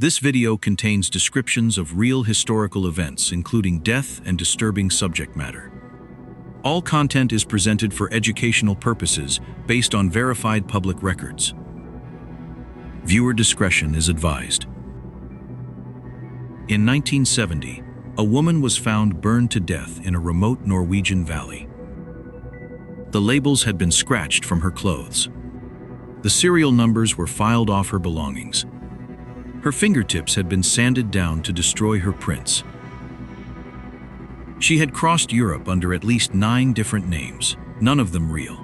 This video contains descriptions of real historical events, including death and disturbing subject matter. All content is presented for educational purposes based on verified public records. Viewer discretion is advised. In 1970, a woman was found burned to death in a remote Norwegian valley. The labels had been scratched from her clothes. The serial numbers were filed off her belongings. Her fingertips had been sanded down to destroy her prints. She had crossed Europe under at least 9 different names, none of them real.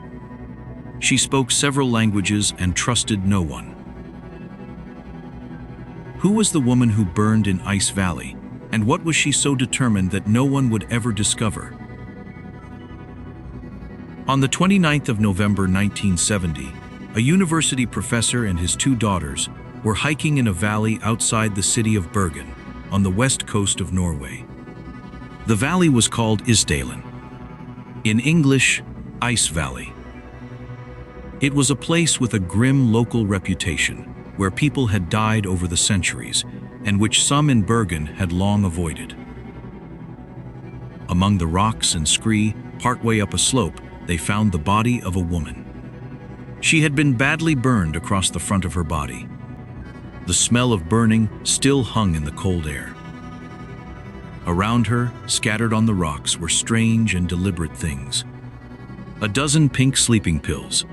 She spoke several languages and trusted no one. Who was the woman who burned in Ice Valley, and what was she so determined that no one would ever discover? On the 29th of November 1970, a university professor and his 2 daughters were hiking in a valley outside the city of Bergen, on the west coast of Norway. The valley was called Isdalen. In English, Ice Valley. It was a place with a grim local reputation, where people had died over the centuries, and which some in Bergen had long avoided. Among the rocks and scree, partway up a slope, they found the body of a woman. She had been badly burned across the front of her body. The smell of burning still hung in the cold air. Around her, scattered on the rocks, were strange and deliberate things. A dozen pink sleeping pills,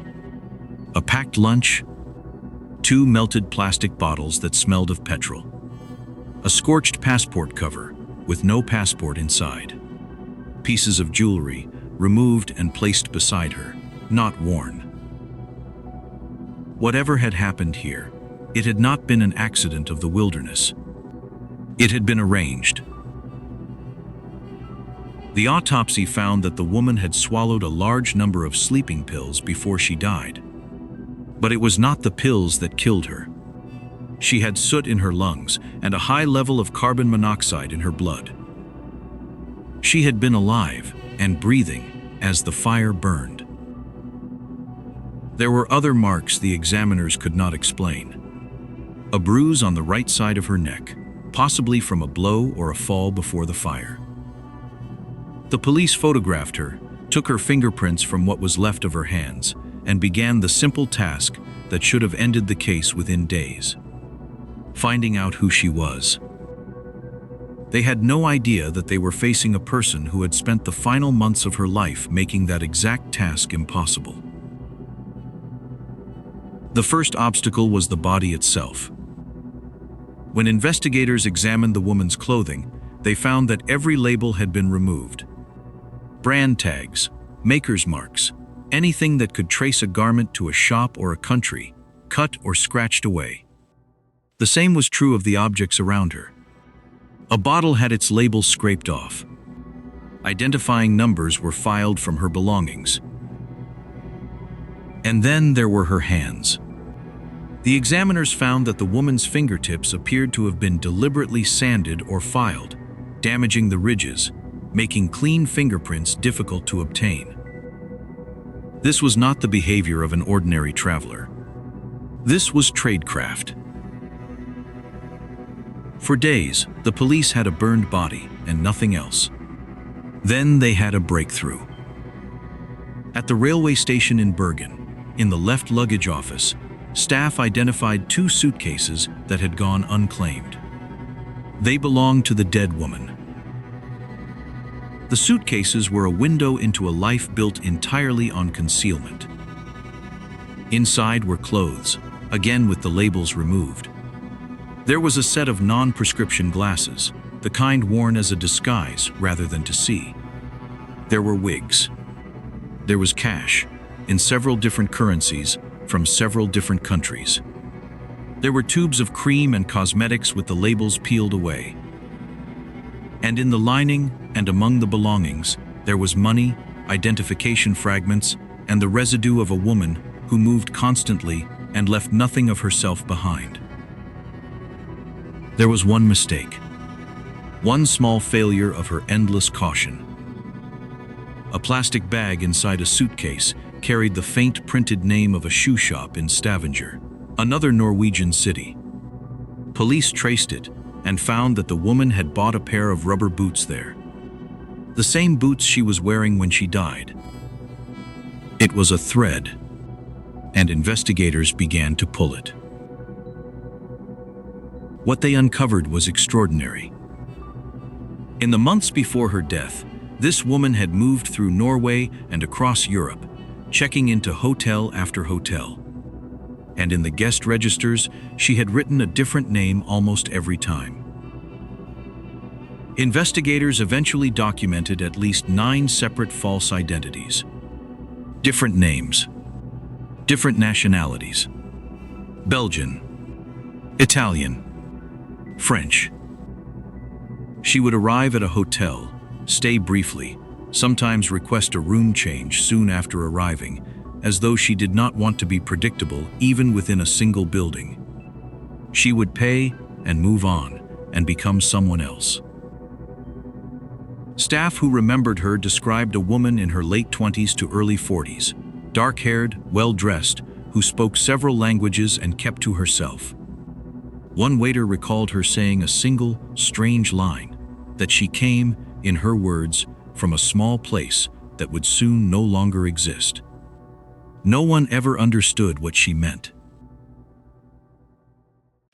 a packed lunch, 2 melted plastic bottles that smelled of petrol, a scorched passport cover with no passport inside, pieces of jewelry removed and placed beside her, not worn. Whatever had happened here, it had not been an accident of the wilderness. It had been arranged. The autopsy found that the woman had swallowed a large number of sleeping pills before she died. But it was not the pills that killed her. She had soot in her lungs and a high level of carbon monoxide in her blood. She had been alive and breathing as the fire burned. There were other marks the examiners could not explain. A bruise on the right side of her neck, possibly from a blow or a fall before the fire. The police photographed her, took her fingerprints from what was left of her hands, and began the simple task that should have ended the case within days: finding out who she was. They had no idea that they were facing a person who had spent the final months of her life making that exact task impossible. The first obstacle was the body itself. When investigators examined the woman's clothing, they found that every label had been removed. Brand tags, maker's marks, anything that could trace a garment to a shop or a country, cut or scratched away. The same was true of the objects around her. A bottle had its label scraped off. Identifying numbers were filed from her belongings. And then there were her hands. The examiners found that the woman's fingertips appeared to have been deliberately sanded or filed, damaging the ridges, making clean fingerprints difficult to obtain. This was not the behavior of an ordinary traveler. This was tradecraft. For days, the police had a burned body and nothing else. Then they had a breakthrough. At the railway station in Bergen, in the left luggage office, staff identified 2 suitcases that had gone unclaimed. They belonged to the dead woman. The suitcases were a window into a life built entirely on concealment. Inside were clothes, again with the labels removed. There was a set of non-prescription glasses, the kind worn as a disguise rather than to see. There were wigs. There was cash, in several different currencies, from several different countries. There were tubes of cream and cosmetics with the labels peeled away. And in the lining and among the belongings, there was money, identification fragments, and the residue of a woman who moved constantly and left nothing of herself behind. There was one mistake, one small failure of her endless caution. A plastic bag inside a suitcase carried the faint printed name of a shoe shop in Stavanger, another Norwegian city. Police traced it and found that the woman had bought a pair of rubber boots there. The same boots she was wearing when she died. It was a thread, and investigators began to pull it. What they uncovered was extraordinary. In the months before her death, this woman had moved through Norway and across Europe, checking into hotel after hotel. And in the guest registers, she had written a different name almost every time. Investigators eventually documented at least 9 separate false identities. Different names, different nationalities: Belgian, Italian, French. She would arrive at a hotel, stay briefly, sometimes request a room change soon after arriving, as though she did not want to be predictable even within a single building. She would pay and move on and become someone else. Staff who remembered her described a woman in her late 20s to early 40s, dark-haired, well-dressed, who spoke several languages and kept to herself. One waiter recalled her saying a single, strange line, that she came, in her words, from a small place that would soon no longer exist. No one ever understood what she meant.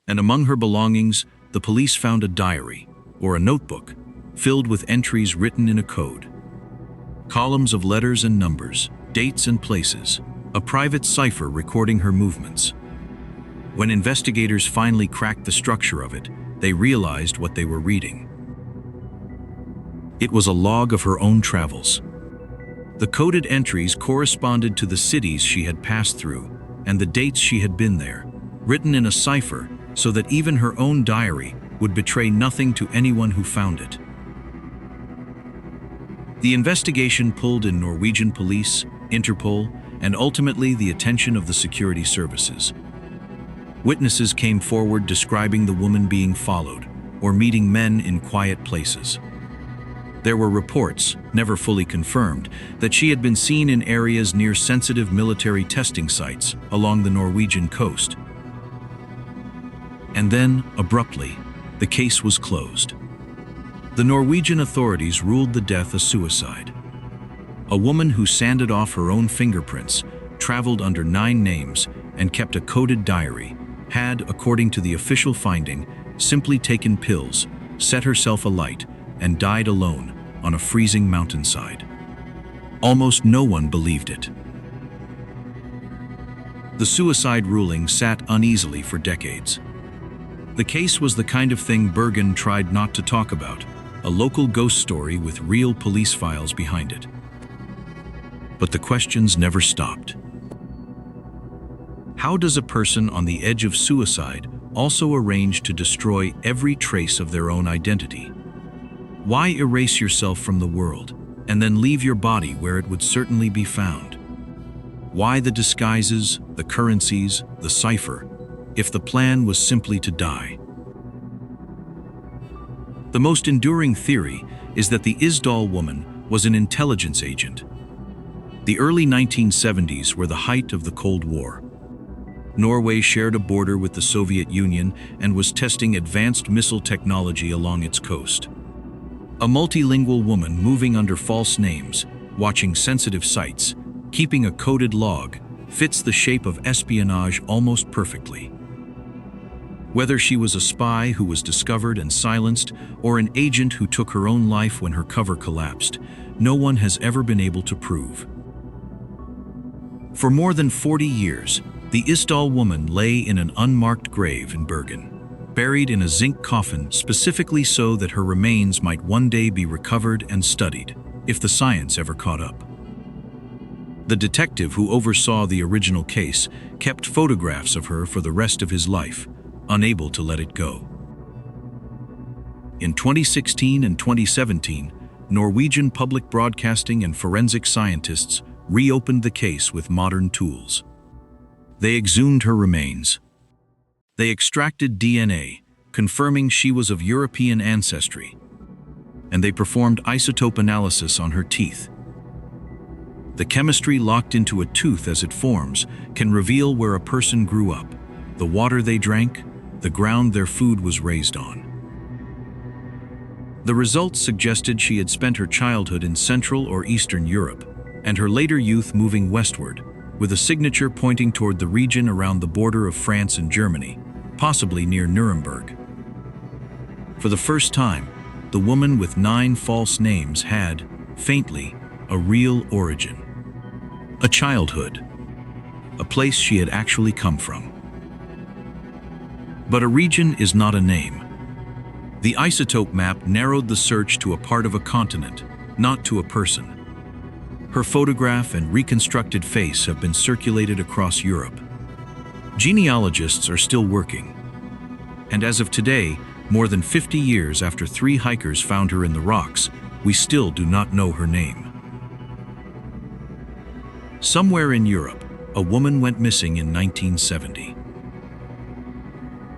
And among her belongings, the police found a diary, or a notebook, filled with entries written in a code. Columns of letters and numbers, dates and places, a private cipher recording her movements. When investigators finally cracked the structure of it, they realized what they were reading. It was a log of her own travels. The coded entries corresponded to the cities she had passed through and the dates she had been there, written in a cipher so that even her own diary would betray nothing to anyone who found it. The investigation pulled in Norwegian police, Interpol, and ultimately the attention of the security services. Witnesses came forward describing the woman being followed or meeting men in quiet places. There were reports, never fully confirmed, that she had been seen in areas near sensitive military testing sites along the Norwegian coast. And then, abruptly, the case was closed. The Norwegian authorities ruled the death a suicide. A woman who sanded off her own fingerprints, traveled under 9 names, and kept a coded diary, had, according to the official finding, simply taken pills, set herself alight, and died alone on a freezing mountainside. Almost no one believed it. The suicide ruling sat uneasily for decades. The case was the kind of thing Bergen tried not to talk about, a local ghost story with real police files behind it. But the questions never stopped. How does a person on the edge of suicide also arrange to destroy every trace of their own identity? Why erase yourself from the world and then leave your body where it would certainly be found? Why the disguises, the currencies, the cipher, if the plan was simply to die? The most enduring theory is that the Isdal Woman was an intelligence agent. The early 1970s were the height of the Cold War. Norway shared a border with the Soviet Union and was testing advanced missile technology along its coast. A multilingual woman moving under false names, watching sensitive sites, keeping a coded log, fits the shape of espionage almost perfectly. Whether she was a spy who was discovered and silenced, or an agent who took her own life when her cover collapsed, no one has ever been able to prove. For more than 40 years, the Isdal Woman lay in an unmarked grave in Bergen, buried in a zinc coffin specifically so that her remains might one day be recovered and studied, if the science ever caught up. The detective who oversaw the original case kept photographs of her for the rest of his life, unable to let it go. In 2016 and 2017, Norwegian public broadcasting and forensic scientists reopened the case with modern tools. They exhumed her remains. They extracted DNA, confirming she was of European ancestry, and they performed isotope analysis on her teeth. The chemistry locked into a tooth as it forms can reveal where a person grew up, the water they drank, the ground their food was raised on. The results suggested she had spent her childhood in Central or Eastern Europe, and her later youth moving westward, with a signature pointing toward the region around the border of France and Germany, possibly near Nuremberg. For the first time, the woman with 9 false names had, faintly, a real origin. A childhood. A place she had actually come from. But a region is not a name. The isotope map narrowed the search to a part of a continent, not to a person. Her photograph and reconstructed face have been circulated across Europe. Genealogists are still working. And as of today, more than 50 years after 3 hikers found her in the rocks, we still do not know her name. Somewhere in Europe, a woman went missing in 1970.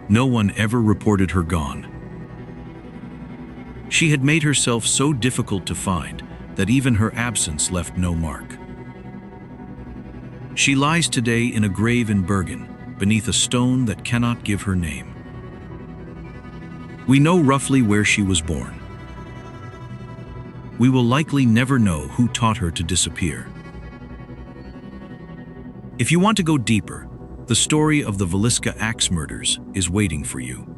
No one ever reported her gone. She had made herself so difficult to find that even her absence left no mark. She lies today in a grave in Bergen, beneath a stone that cannot give her name. We know roughly where she was born. We will likely never know who taught her to disappear. If you want to go deeper, the story of the Villisca axe murders is waiting for you.